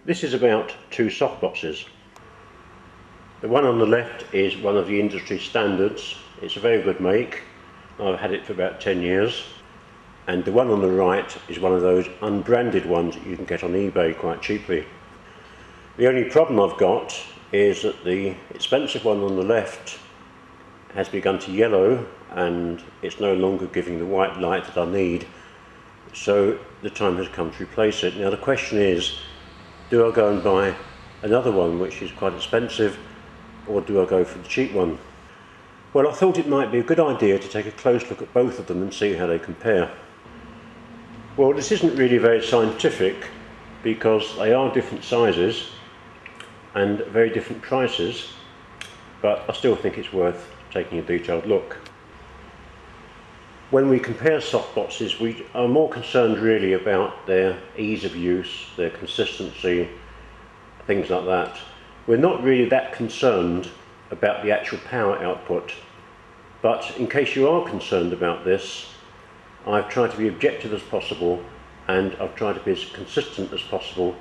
This is about two softboxes. The one on the left is one of the industry standards. It's a very good make. I've had it for about 10 years. And the one on the right is one of those unbranded ones that you can get on eBay quite cheaply. The only problem I've got is that the expensive one on the left has begun to yellow and it's no longer giving the white light that I need. So the time has come to replace it. Now the question is, do I go and buy another one which is quite expensive, or do I go for the cheap one? Well, I thought it might be a good idea to take a close look at both of them and see how they compare. Well, this isn't really very scientific because they are different sizes and very different prices, but I still think it's worth taking a detailed look. When we compare softboxes, we are more concerned really about their ease of use, their consistency, things like that. We're not really that concerned about the actual power output, but in case you are concerned about this, I've tried to be objective as possible and I've tried to be as consistent as possible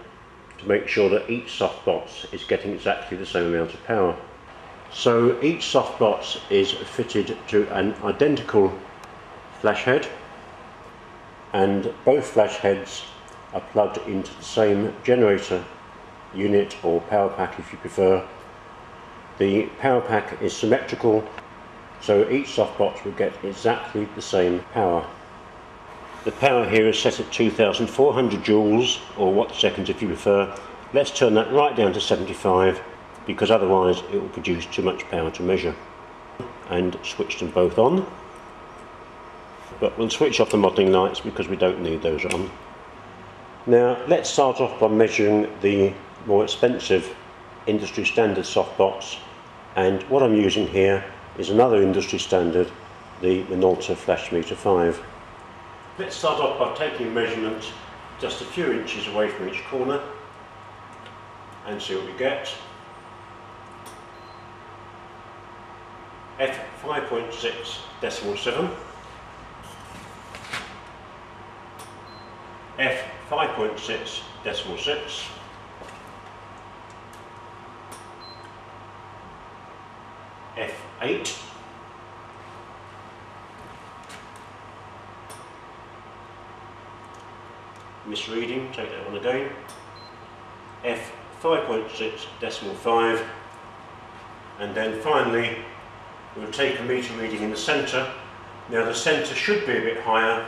to make sure that each softbox is getting exactly the same amount of power. So each softbox is fitted to an identical flash head, and both flash heads are plugged into the same generator unit or power pack if you prefer. The power pack is symmetrical, so each softbox will get exactly the same power. The power here is set at 2400 joules or watt seconds if you prefer. Let's turn that right down to 75 because otherwise it will produce too much power to measure. And switch them both on. But we'll switch off the modelling lights because we don't need those on. Now let's start off by measuring the more expensive industry standard softbox, and what I'm using here is another industry standard, the Minolta Flash Meter 5. Let's start off by taking a measurement just a few inches away from each corner and see what we get. F5.6.7, F5.6.6, F8, misreading, take that one again, F5.6.5, and then finally we'll take a meter reading in the centre. Now the centre should be a bit higher.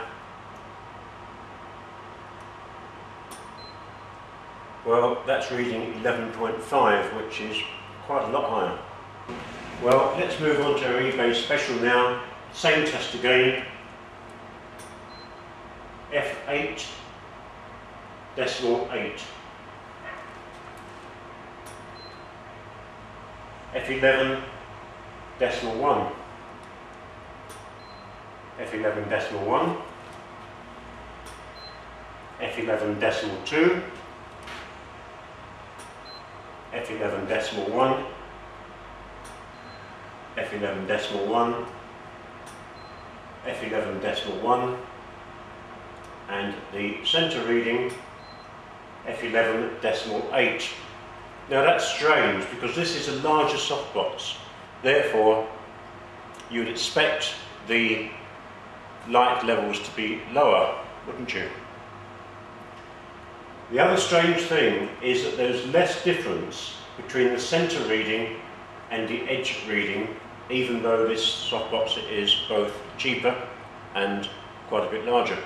Well, that's reading 11.5, which is quite a lot higher. Well, let's move on to our eBay special now. Same test again. F8.8. F11.1. F11.1. F11.2. F11.1. F11.1. F11.1, and the centre reading F11.8. Now that's strange because this is a larger softbox, therefore you would expect the light levels to be lower, wouldn't you? The other strange thing is that there's less difference between the centre reading and the edge reading, even though this softbox is both cheaper and quite a bit larger.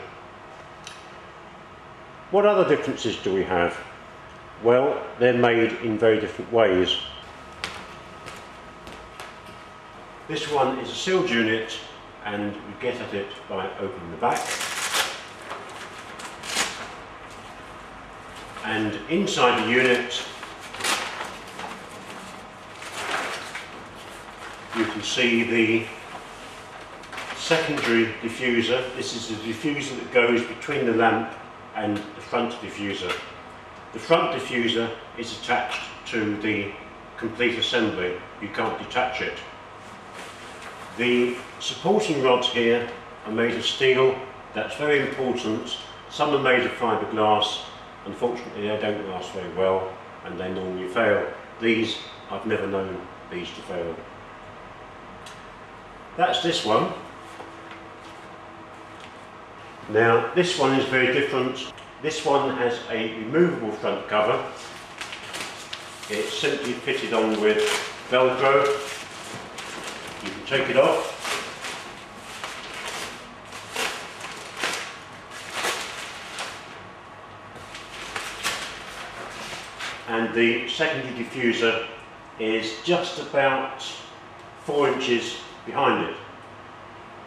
What other differences do we have? Well, they're made in very different ways. This one is a sealed unit and we get at it by opening the back. And inside the unit you can see the secondary diffuser. This is the diffuser that goes between the lamp and the front diffuser. The front diffuser is attached to the complete assembly. You can't detach it. The supporting rods here are made of steel. That's very important. Some are made of fiberglass Unfortunately, they don't last very well and they normally fail. These, I've never known these to fail. That's this one. Now this one is very different. This one has a removable front cover. It's simply fitted on with Velcro. You can take it off. And the secondary diffuser is just about 4 inches behind it.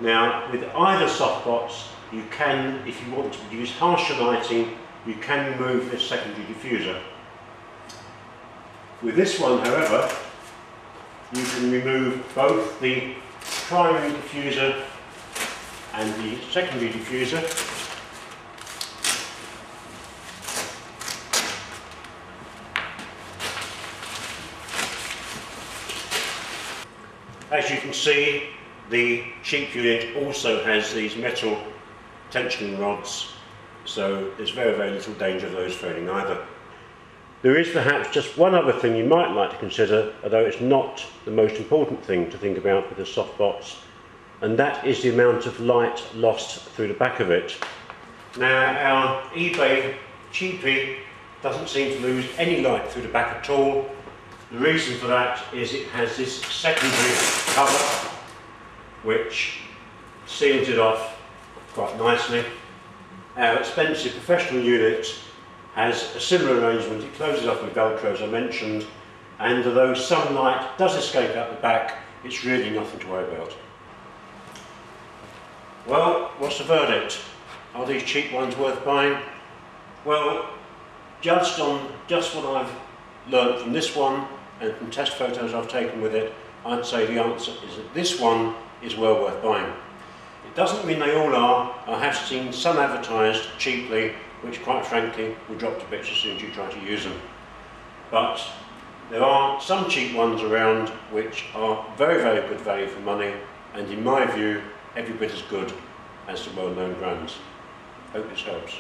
Now with either softbox, you can, if you want to use harsher lighting, you can remove this secondary diffuser. With this one, however, you can remove both the primary diffuser and the secondary diffuser. As you can see, the cheap unit also has these metal tensioning rods, so there's very, very little danger of those failing either. There is perhaps just one other thing you might like to consider, although it's not the most important thing to think about with a softbox, and that is the amount of light lost through the back of it. Now our eBay cheapie doesn't seem to lose any light through the back at all. The reason for that is it has this secondary cover which seals it off quite nicely. Our expensive professional unit has a similar arrangement. It closes off with Velcro, as I mentioned, and although some light does escape out the back, it's really nothing to worry about. Well, what's the verdict? Are these cheap ones worth buying? Well, judged on just what I've learned from this one and from test photos I've taken with it, I'd say the answer is that this one is well worth buying. It doesn't mean they all are. I have seen some advertised cheaply, which quite frankly will drop to bits as soon as you try to use them. But there are some cheap ones around which are very, very good value for money, and in my view, every bit as good as the well-known brands. Hope this helps.